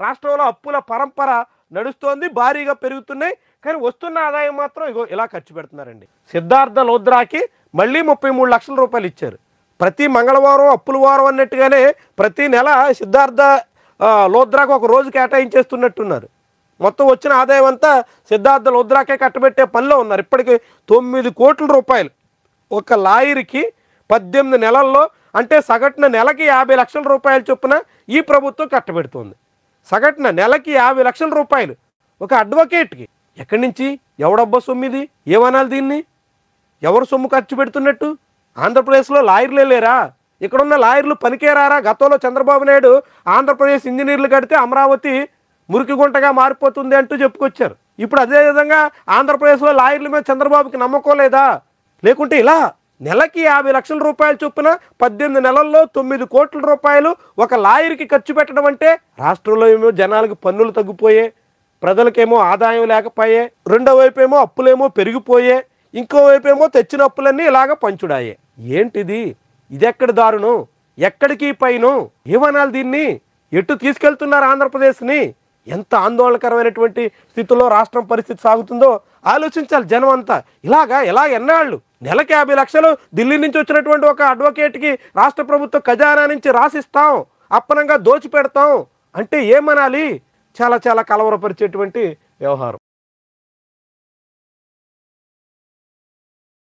రాష్ట్రంలో అప్పుల పరంపర నడుస్తోంది, భారీగా పెరుగుతున్నాయి. కానీ వస్తున్న ఆదాయం మాత్రం ఇగో ఇలా ఖర్చు పెడుతున్నారండి. సిద్ధార్థ లోద్రాకి మళ్ళీ 33 లక్షల రూపాయలు ఇచ్చారు. ప్రతి మంగళవారం అప్పుల వారం అన్నట్టుగానే ప్రతి నెల సిద్ధార్థ లోద్రాకు ఒక రోజు కేటాయించేస్తున్నట్టున్నారు. మొత్తం వచ్చిన ఆదాయం అంతా సిద్ధార్థ లోద్రాకే కట్టబెట్టే పనిలో ఉన్నారు. ఇప్పటికి 9 కోట్ల రూపాయలు ఒక లాయర్కి 18 నెలల్లో, అంటే సగటున నెలకి 50 లక్షల రూపాయలు చొప్పున ఈ ప్రభుత్వం కట్టబెడుతుంది. సగటున నెలకి 50 లక్షల రూపాయలు ఒక అడ్వకేట్కి. ఎక్కడి నుంచి, ఎవడబ్బా సొమ్ము ఇది? ఏమనాలి దీన్ని? ఎవరు సొమ్ము ఖర్చు పెడుతున్నట్టు? ఆంధ్రప్రదేశ్లో లాయర్లే లేరా? ఇక్కడున్న లాయర్లు పనికేరారా? గతంలో చంద్రబాబు నాయుడు ఆంధ్రప్రదేశ్ ఇంజనీర్లు కడితే అమరావతి మురికి గుంటగా మారిపోతుంది అంటూ చెప్పుకొచ్చారు. ఇప్పుడు అదేవిధంగా ఆంధ్రప్రదేశ్లో లాయర్ల మీద చంద్రబాబుకి నమ్మకం లేదా? లేకుంటే ఇలా నెలకి 50 లక్షల రూపాయలు చొప్పున 18 నెలల్లో 9 కోట్ల రూపాయలు ఒక లాయర్కి ఖర్చు పెట్టడం అంటే, రాష్ట్రంలో ఏమో జనాలకు పన్నులు తగ్గిపోయే, ప్రజలకేమో ఆదాయం లేకపోయే, రెండో వైపు ఏమో అప్పులేమో పెరిగిపోయే, ఇంకోవైపు ఏమో తెచ్చిన అప్పులన్నీ ఇలాగ పంచుడాయే. ఏంటిది? ఇదెక్కడి దారుణం? ఎక్కడికి పైన? ఏమనాలి దీన్ని? ఎటు తీసుకెళ్తున్నారు ఆంధ్రప్రదేశ్ని? ఎంత ఆందోళనకరమైనటువంటి స్థితిలో రాష్ట్రం పరిస్థితి సాగుతుందో ఆలోచించాలి జనం అంతా. ఇలా ఎన్నాళ్ళు? నెలకి 50 లక్షలు ఢిల్లీ నుంచి వచ్చినటువంటి ఒక అడ్వకేట్కి రాష్ట్ర ప్రభుత్వ ఖజానా నుంచి రాసిస్తాం, అప్పనంగా దోచిపెడతాం అంటే ఏమనాలి? చాలా చాలా కలవరపరిచేటువంటి వ్యవహారం.